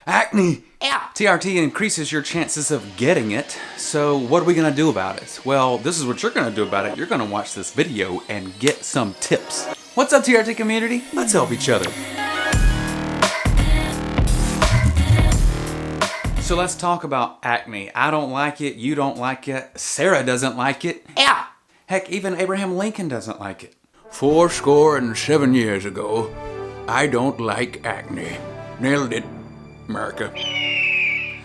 Acne! Yeah. TRT increases your chances of getting it, so what are we gonna do about it? Well, this is what you're gonna do about it. You're gonna watch this video and get some tips. What's up, TRT community? Let's help each other. So let's talk about acne. I don't like it, you don't like it, Sarah doesn't like it. Yeah. Heck, even Abraham Lincoln doesn't like it. 7 years ago, I don't like acne. Nailed it, America.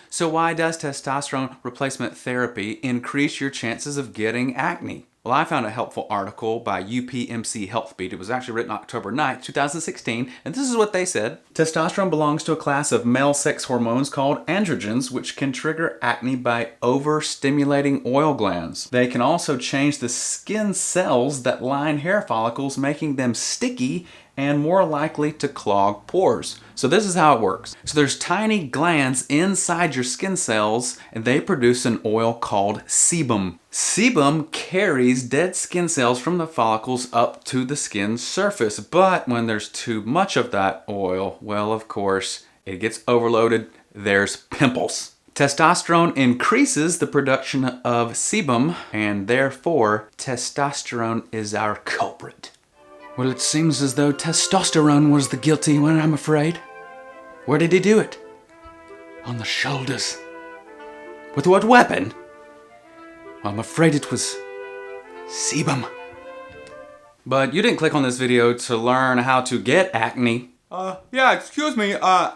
So why does testosterone replacement therapy increase your chances of getting acne? Well, I found a helpful article by UPMC Healthbeat. It was actually written October 9th, 2016, and this is what they said. Testosterone belongs to a class of male sex hormones called androgens, which can trigger acne by overstimulating oil glands. They can also change the skin cells that line hair follicles, making them sticky and more likely to clog pores. So this is how it works. So there's tiny glands inside your skin cells, and they produce an oil called sebum. Sebum carries dead skin cells from the follicles up to the skin surface, but when there's too much of that oil, well, of course, it gets overloaded, there's pimples. Testosterone increases the production of sebum, and therefore, testosterone is our culprit. Well, it seems as though testosterone was the guilty one, I'm afraid. Where did he do it? On the shoulders. With what weapon? Well, I'm afraid it was sebum. But you didn't click on this video to learn how to get acne. Yeah, excuse me, I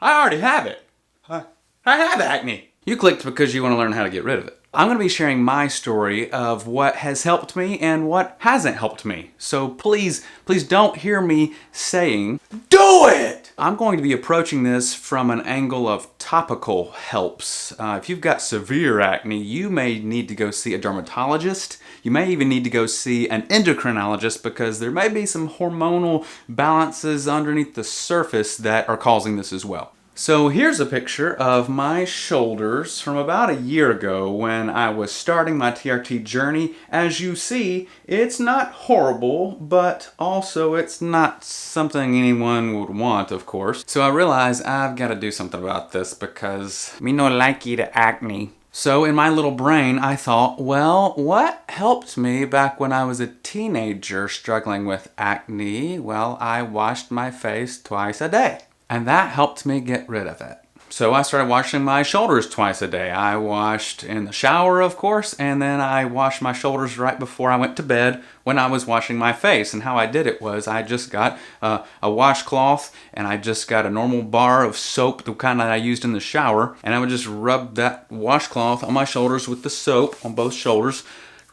already have it. I have acne. You clicked because you want to learn how to get rid of it. I'm going to be sharing my story of what has helped me and what hasn't helped me. So please don't hear me saying, do it! I'm going to be approaching this from an angle of topical helps. If you've got severe acne, you may need to go see a dermatologist. You may even need to go see an endocrinologist because there may be some hormonal balances underneath the surface that are causing this as well. So here's a picture of my shoulders from about a year ago when I was starting my TRT journey. As you see, it's not horrible, but also it's not something anyone would want, of course. So I realized I've got to do something about this because me no like the acne. So in my little brain, I thought, well, what helped me back when I was a teenager struggling with acne? Well, I washed my face twice a day. And that helped me get rid of it. So I started washing my shoulders twice a day. I washed in the shower, of course, and then I washed my shoulders right before I went to bed when I was washing my face. And how I did it was I just got a washcloth and I just got a normal bar of soap, the kind that I used in the shower, and I would just rub that washcloth on my shoulders with the soap on both shoulders,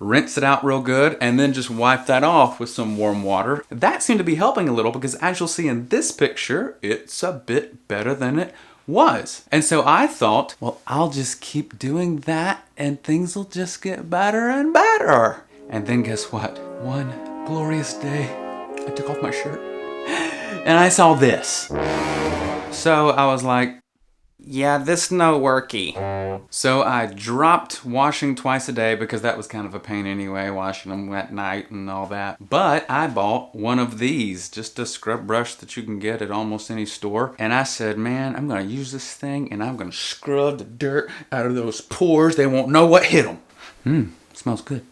rinse it out real good, and then just wipe that off with some warm water. That seemed to be helping a little because as you'll see in this picture, it's a bit better than it was. And so I thought, well, I'll just keep doing that and things will just get better and better. And then guess what? One glorious day, I took off my shirt and I saw this. So I was like, yeah, this no worky. So I dropped washing twice a day because that was kind of a pain anyway, washing them at night and all that. But I bought one of these, just a scrub brush that you can get at almost any store. And I said, man, I'm gonna use this thing and I'm gonna scrub the dirt out of those pores. They won't know what hit them. Smells good.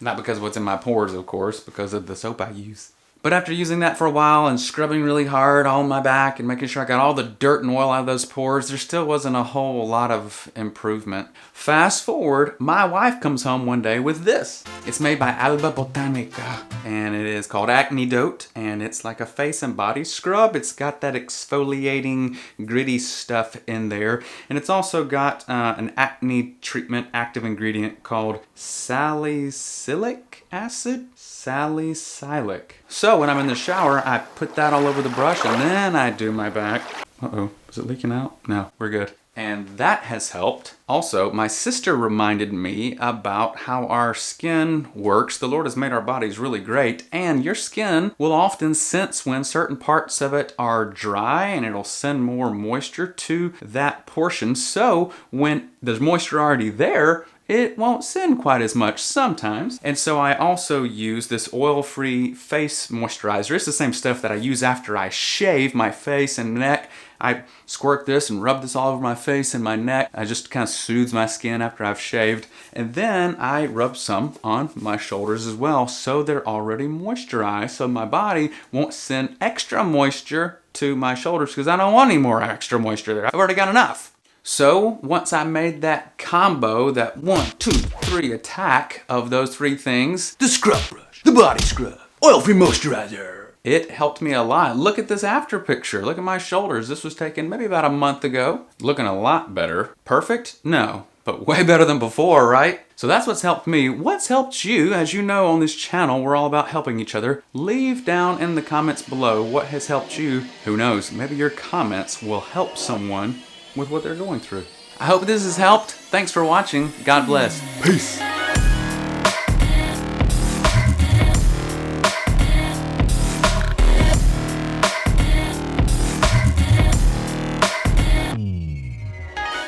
Not because of what's in my pores, of course, because of the soap I use. But after using that for a while and scrubbing really hard on my back and making sure I got all the dirt and oil out of those pores, there still wasn't a whole lot of improvement. Fast forward, my wife comes home one day with this. It's made by Alba Botanica, and it is called Acne Dote, and it's like a face and body scrub. It's got that exfoliating, gritty stuff in there, and it's also got an acne treatment active ingredient called salicylic acid? Salicylic. So when I'm in the shower, I put that all over the brush and then I do my back. Uh-oh, is it leaking out? No, we're good. And that has helped. Also, my sister reminded me about how our skin works. The Lord has made our bodies really great, and your skin will often sense when certain parts of it are dry, and it'll send more moisture to that portion. So when there's moisture already there, it won't send quite as much sometimes. And so I also use this oil-free face moisturizer. It's the same stuff that I use after I shave my face and neck. I squirt this and rub this all over my face and my neck. I just kind of soothes my skin after I've shaved. And then I rub some on my shoulders as well, so they're already moisturized, so my body won't send extra moisture to my shoulders because I don't want any more extra moisture there. I've already got enough. So once I made that combo, that 1, 2, 3 attack of those 3 things, The scrub brush, the body scrub, oil-free moisturizer. it helped me a lot. Look at this after picture. Look at my shoulders. This was taken maybe about a month ago. Looking a lot better. Perfect? No, but way better than before, right? So that's what's helped me. What's helped you? As you know, on this channel, we're all about helping each other. Leave down in the comments below what has helped you. Who knows? Maybe your comments will help someone with what they're going through. I hope this has helped. Thanks for watching. God bless. Peace.